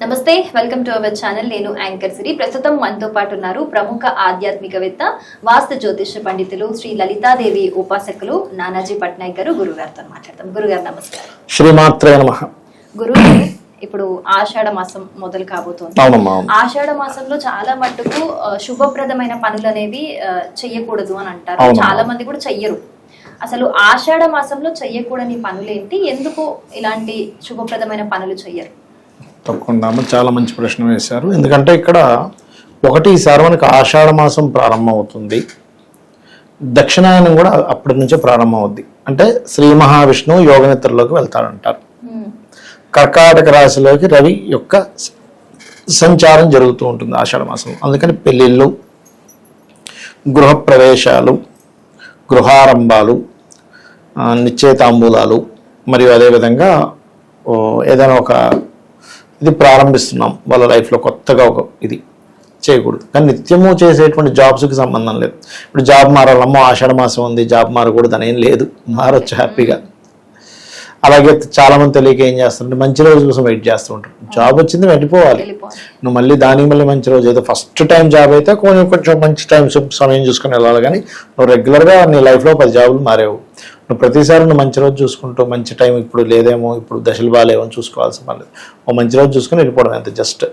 నమస్తే, welcome to our channel. నేను anchor సిరి. ప్రస్తుతం మనతో పాటు ఉన్నారు ప్రముఖ ఆధ్యాత్మికవేత్త, వాస్తు జ్యోతిష పండితులు, శ్రీ లలితాదేవి ఉపాసకులు నానాజీ పట్నాయక్ గారు. గురుగారితో మాట్లాడతాం. గురుగారు నమస్కారం. శ్రీమాత్రే నమః. గురుగారు, ఇప్పుడు ఆషాఢ మాసం మొదలు కాబోతోంది. ఆషాఢ మాసంలో చాలా మట్టుకు శుభప్రదమైన పనులు అనేవి చెయ్యకూడదు అని అంటారు. చాలా మంది కూడా చెయ్యరు. అసలు ఆషాఢ మాసంలో చెయ్యకూడని పనులేంటి, ఎందుకు ఇలాంటి శుభప్రదమైన పనులు చెయ్యరు? తప్పకుండా చాలా మంచి ప్రశ్న వేశారు. ఎందుకంటే ఇక్కడ ఒకటి, ఈసారి మనకి ఆషాఢ మాసం ప్రారంభం అవుతుంది, దక్షిణాయనం కూడా అప్పటి నుంచే ప్రారంభం అవుద్ది. అంటే శ్రీ మహావిష్ణువు యోగనిద్రలోకి వెళ్తాడంటారు. కర్కాటక రాశిలోకి రవి యొక్క సంచారం జరుగుతూ ఉంటుంది ఆషాఢ మాసం. అందుకని పెళ్ళిళ్ళు, గృహప్రవేశాలు, గృహారంభాలు, నిశ్చయితాంబూలాలు, మరియు అదేవిధంగా ఏదైనా ఒక ఇది ప్రారంభిస్తున్నాం వాళ్ళ లైఫ్లో కొత్తగా ఒక ఇది చేయకూడదు. కానీ నిత్యము చేసేటువంటి జాబ్స్కి సంబంధం లేదు. ఇప్పుడు జాబ్ మారాలమ్మో ఆషాఢ మాసం ఉంది జాబ్ మారకూడదు అని ఏం లేదు, మారొచ్చు హ్యాపీగా. అలాగే చాలా మంది తెలియక ఏం చేస్తారంటే మంచి రోజు కోసం వెయిట్ చేస్తూ ఉంటారు. జాబ్ వచ్చింది వెళ్ళిపోవాలి, నువ్వు మళ్ళీ దానికి మళ్ళీ మంచి రోజు ఏదో ఫస్ట్ టైం జాబ్ అయితే కొంచెం మంచి టైం సమయం చూసుకొని వెళ్ళాలి. కానీ నువ్వు రెగ్యులర్గా నీ లైఫ్లో 10 జాబులు మారేవు. నువ్వు ప్రతిసారి నువ్వు మంచి రోజు చూసుకుంటూ మంచి టైం ఇప్పుడు లేదేమో, ఇప్పుడు దశలు బాగాలేమో అని చూసుకోవాల్సిన పర్లేదు. ఓ మంచి రోజు చూసుకొని వెళ్ళిపోవడం అంతే, జస్ట్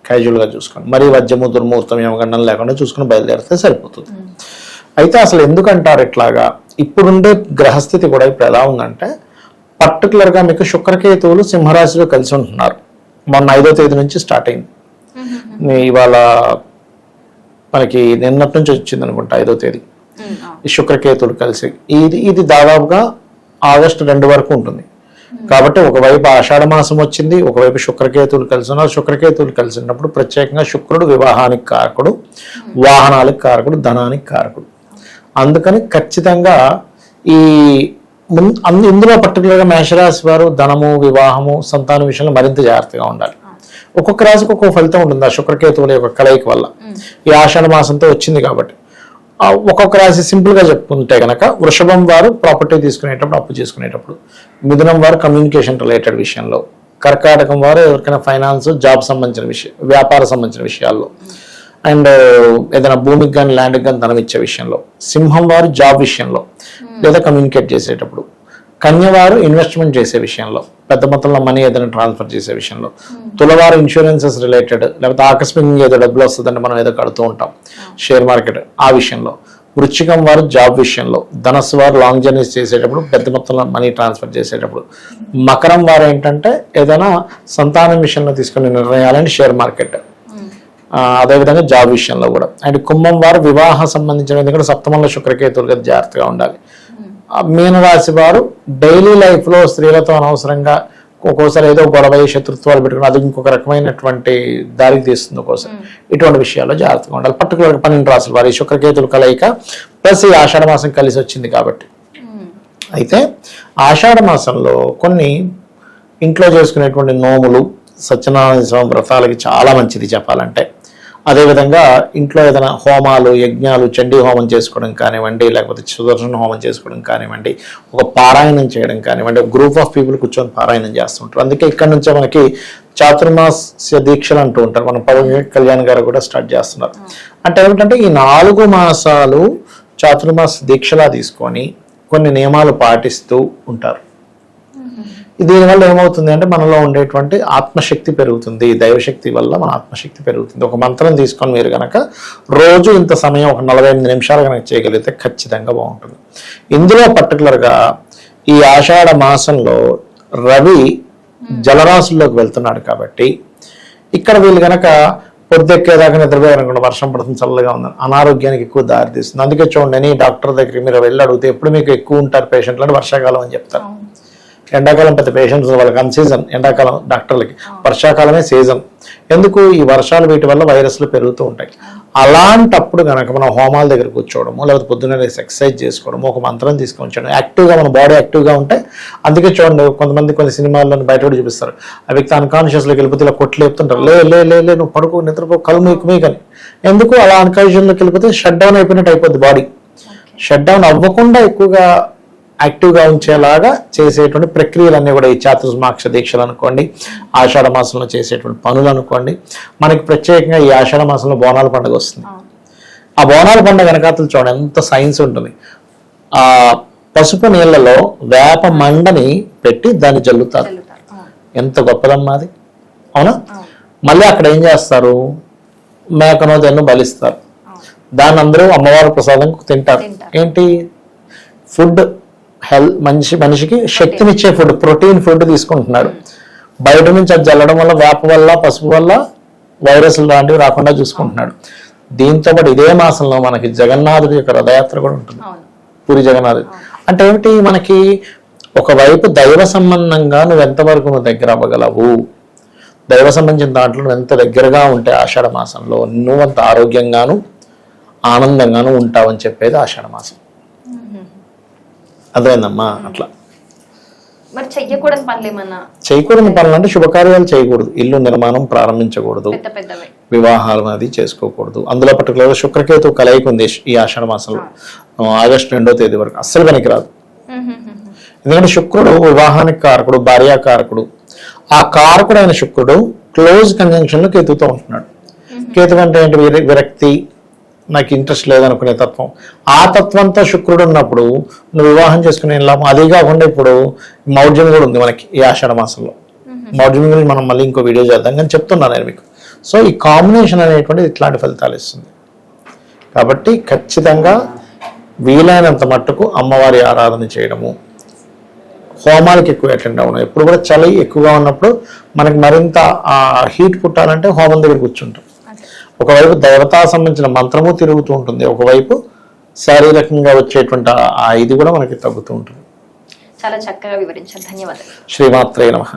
క్యాజువల్గా చూసుకొని, మరీ వజ్రము దుర్ముహూర్తం ఏమగండం లేకుండా చూసుకుని బయలుదేరితే సరిపోతుంది. అయితే అసలు ఎందుకంటారు ఇట్లాగా? ఇప్పుడుండే గ్రహస్థితి కూడా ఇప్పుడు ఎలా ఉందంటే, పర్టికులర్గా మీకు శుక్రకేతువులు సింహరాశిలో కలిసి ఉంటున్నారు. మొన్న 5వ తేదీ నుంచి స్టార్ట్ అయింది. ఇవాళ మనకి నిన్నటి నుంచి వచ్చింది అనుకుంటా 5వ తేదీ ఈ శుక్రకేతువులు కలిసి. ఇది దాదాపుగా ఆగస్టు 2 వరకు ఉంటుంది. కాబట్టి ఒకవైపు ఆషాఢ మాసం వచ్చింది, ఒకవైపు శుక్రకేతువులు కలిసి ఉన్నారు. శుక్రకేతువులు కలిసి ఉన్నప్పుడు ప్రత్యేకంగా శుక్రుడు వివాహానికి కారకుడు, వాహనాలకు కారకుడు, ధనానికి కారకుడు. అందుకని ఖచ్చితంగా ఈ ఇందులో పర్టికులర్గా మేషరాశి వారు ధనము, వివాహము, సంతాన విషయంలో మరింత జాగ్రత్తగా ఉండాలి. ఒక్కొక్క రాశికి ఒక్కొక్క ఫలితం ఉంటుంది ఆ శుక్రకేతువుల యొక్క కలయిక వల్ల. ఈ ఆషాఢ మాసంతో వచ్చింది కాబట్టి ఒక్కొక్క రాశి సింపుల్గా చెప్పుకుంటే కనుక, వృషభం వారు ప్రాపర్టీ తీసుకునేటప్పుడు, అప్పు చేసుకునేటప్పుడు, మిథునం వారు కమ్యూనికేషన్ రిలేటెడ్ విషయంలో, కర్కాటకం వారు ఎవరికైనా ఫైనాన్స్, జాబ్ సంబంధించిన విషయం, వ్యాపార సంబంధించిన విషయాల్లో, అండ్ ఏదైనా భూమికి కానీ ల్యాండ్కి కానీ ధనం ఇచ్చే విషయంలో, సింహం వారు జాబ్ విషయంలో లేదా కమ్యూనికేట్ చేసేటప్పుడు, కన్యవారు ఇన్వెస్ట్మెంట్ చేసే విషయంలో, పెద్ద మొత్తంలో మనీ ఏదైనా ట్రాన్స్ఫర్ చేసే విషయంలో, తులవారు ఇన్సూరెన్సెస్ రిలేటెడ్, లేకపోతే ఆకస్మికంగా ఏదో డబ్బులు వస్తుందంటే మనం ఏదో కడుతూ ఉంటాం షేర్ మార్కెట్ ఆ విషయంలో, వృశ్చికం వారు జాబ్ విషయంలో, ధనస్సు వారు లాంగ్ జర్నీస్ చేసేటప్పుడు, పెద్ద మొత్తంలో మనీ ట్రాన్స్ఫర్ చేసేటప్పుడు, మకరం వారు ఏంటంటే ఏదైనా సంతానం విషయంలో తీసుకునే నిర్ణయాలని షేర్ మార్కెట్, అదేవిధంగా జాబ్ విషయంలో కూడా. అండ్ కుంభం వారు వివాహ సంబంధించిన, ఎందుకంటే సప్తమంలో శుక్రకేతువులుగా జాగ్రత్తగా ఉండాలి. మీనరాశి వారు డైలీ లైఫ్లో స్త్రీలతో అనవసరంగా ఒక్కోసారి ఏదో గొడవ, శత్రుత్వాలు పెట్టుకుని అది ఇంకొక రకమైనటువంటి దారికి తీస్తుంది ఒక్కోసారి. ఇటువంటి విషయాల్లో జాగ్రత్తగా ఉండాలి. పర్టికులర్గా 12 రాశులు వారి శుక్రకేతువులు కలయిక ప్లస్ ఈ ఆషాఢ మాసం కలిసి వచ్చింది కాబట్టి. అయితే ఆషాఢ మాసంలో కొన్ని ఇంట్లో చేసుకునేటువంటి నోములు, సత్యనారాయణ స్వామి వ్రతాలకి చాలా మంచిది చెప్పాలంటే. అదేవిధంగా ఇంట్లో ఏదైనా హోమాలు, యజ్ఞాలు, చండీ హోమం చేసుకోవడం కానివ్వండి, లేకపోతే సుదర్శన హోమం చేసుకోవడం కానివ్వండి, ఒక పారాయణం చేయడం కానివ్వండి, ఒక గ్రూప్ ఆఫ్ పీపుల్ కూర్చొని పారాయణం చేస్తుంటారు. అందుకే ఇక్కడ నుంచే మనకి చాతుర్మాస్య దీక్షలు అంటూ ఉంటారు. మన పవన్ కళ్యాణ్ గారు కూడా స్టార్ట్ చేస్తున్నారు. అంటే ఏమిటంటే ఈ 4 మాసాలు చాతుర్మాస దీక్షలా తీసుకొని కొన్ని నియమాలు పాటిస్తూ ఉంటారు. దీనివల్ల ఏమవుతుంది అంటే మనలో ఉండేటువంటి ఆత్మశక్తి పెరుగుతుంది. దైవశక్తి వల్ల మన ఆత్మశక్తి పెరుగుతుంది. ఒక మంత్రం తీసుకొని మీరు కనుక రోజు ఇంత సమయం ఒక 48 నిమిషాలు కనుక చేయగలిగితే ఖచ్చితంగా బాగుంటుంది. ఇందులో పర్టికులర్గా ఈ ఆషాఢ మాసంలో రవి జలరాశుల్లోకి వెళ్తున్నాడు కాబట్టి ఇక్కడ వీళ్ళు కనుక పొద్దుెక్కేదాకా నిద్రపోయారనుకోండి, వర్షం పడుతుంది, చల్లగా ఉంది, అనారోగ్యానికి ఎక్కువ దారి తీస్తుంది. అందుకే చూడండి, డాక్టర్ దగ్గరికి మీరు వెళ్ళి అడిగితే ఎప్పుడు మీకు ఎక్కువ ఉంటారు పేషెంట్లు అంటే వర్షాకాలం అని చెప్తారు. ఎండాకాలం పెద్ద పేషెంట్స్ వాళ్ళకి అన్సీజన్, ఎండాకాలం డాక్టర్లకి, వర్షాకాలమే సీజన్. ఎందుకు? ఈ వర్షాలు వీటి వల్ల వైరస్లు పెరుగుతూ ఉంటాయి. అలాంటప్పుడు కనుక మనం హోమాల దగ్గర కూర్చోవడము, లేకపోతే పొద్దున్నే ఎక్సర్సైజ్ చేసుకోవడము, ఒక మంత్రం తీసుకొని వచ్చాడు, యాక్టివ్గా మన బాడీ యాక్టివ్గా ఉంటే. అందుకే చూడండి, కొంతమంది కొన్ని సినిమాల్లో బయట కూడా చూపిస్తారు, ఆ వ్యక్తి అన్కాన్షియస్లోకి వెళ్ళిపోతే ఇలా కొట్లేపుతుంటారు, లే లే లే లే నువ్వు పడుకో, నిద్రపో, కళ్ళు మీకని. ఎందుకు? అలా అన్కాన్షియస్లోకి వెళ్ళిపోతే షట్ డౌన్ అయిపోయినట్టు అయిపోద్ది బాడీ. షట్ డౌన్ అవ్వకుండా ఎక్కువగా యాక్టివ్గా ఉంచేలాగా చేసేటువంటి ప్రక్రియలన్నీ కూడా ఈ చాతుర్మాక్ష దీక్షలు అనుకోండి, ఆషాఢ మాసంలో చేసేటువంటి పనులు అనుకోండి. మనకి ప్రత్యేకంగా ఈ ఆషాఢ మాసంలో బోనాల పండుగ వస్తుంది. ఆ బోనాల పండుగ వెనకాతలు చూడండి ఎంత సైన్స్ ఉంటుంది. ఆ పసుపు నీళ్ళలో వేప మండని పెట్టి దాన్ని జల్లుతారు. ఎంత గొప్పదమ్మా అది, అవునా? మళ్ళీ అక్కడ ఏం చేస్తారు, మేకనో దాన్ని బలిస్తారు. దాన్ని అందరూ అమ్మవారి ప్రసాదం తింటారు. ఏంటి ఫుడ్, హెల్త్, మనిషికి శక్తినిచ్చే ఫుడ్, ప్రోటీన్ ఫుడ్ తీసుకుంటున్నాడు. బయట నుంచి అది జల్లడం వల్ల వేప వల్ల పసుపు వల్ల వైరస్లు లాంటివి రాకుండా చూసుకుంటున్నాడు. దీంతో పాటు ఇదే మాసంలో మనకి జగన్నాథుడి యొక్క రథయాత్ర కూడా ఉంటుంది, పూరి జగన్నాథుడు. అంటే ఏమిటి, మనకి ఒకవైపు దైవ సంబంధంగా నువ్వు ఎంతవరకు నువ్వు దగ్గర అవ్వగలవు, దైవ సంబంధించిన దాంట్లో నువ్వు ఎంత దగ్గరగా ఉంటే ఆషాఢ మాసంలో నువ్వు అంత ఆరోగ్యంగాను ఆనందంగాను ఉంటావని చెప్పేది ఆషాఢ మాసం. అదేందమ్మా అట్లా. మరి చెయ్యకూడని పనులు ఏమన్నా? చేయకూడని పనులు అంటే శుభకార్యాలు చేయకూడదు, ఇల్లు నిర్మాణం ప్రారంభించకూడదు, వివాహాలు అది చేసుకోకూడదు. అందులో పర్టికులర్గా శుక్రకేతు కలయిక ఉంది ఈ ఆషాఢ మాసంలో, ఆగస్టు 2వ తేదీ వరకు అస్సలు పనికిరాదు. ఎందుకంటే శుక్రుడు వివాహానికి కారకుడు, భార్యాకారకుడు. ఆ కారకుడు అయిన శుక్రుడు క్లోజ్ కంజంక్షన్ లో కేతుతో ఉంటున్నాడు. కేతు అంటే ఏంటి, విరక్తి, నాకు ఇంట్రెస్ట్ లేదనుకునే తత్వం. ఆ తత్వంతో శుక్రుడు ఉన్నప్పుడు నువ్వు వివాహం చేసుకునే లాభం. అదే కాకుండా ఇప్పుడు మౌఢ్యం కూడా ఉంది మనకి ఈ ఆషాఢ మాసంలో. మౌఢ్యం గురించి మనం మళ్ళీ ఇంకో వీడియో చేద్దాం, కానీ చెప్తున్నాను నేను మీకు. సో ఈ కాంబినేషన్ అనేటువంటిది ఇట్లాంటి ఫలితాలు ఇస్తుంది. కాబట్టి ఖచ్చితంగా వీలైనంత మట్టుకు అమ్మవారి ఆరాధన చేయడము, హోమాలకు ఎక్కువ అటెండ్ అవ్వడం. ఎప్పుడు కూడా చలి ఎక్కువగా ఉన్నప్పుడు మనకి మరింత హీట్ పుట్టాలంటే హోమం దగ్గర కూర్చుంటాం. ఒకవైపు దేవతా సంబంధించిన మంత్రము తిరుగుతూ ఉంటుంది, ఒకవైపు శారీరకంగా వచ్చేటువంటి ఇది కూడా మనకి తగ్గుతూ ఉంటుంది. చాలా చక్కగా వివరించారు, ధన్యవాదాలు. శ్రీమాత్రే నమః.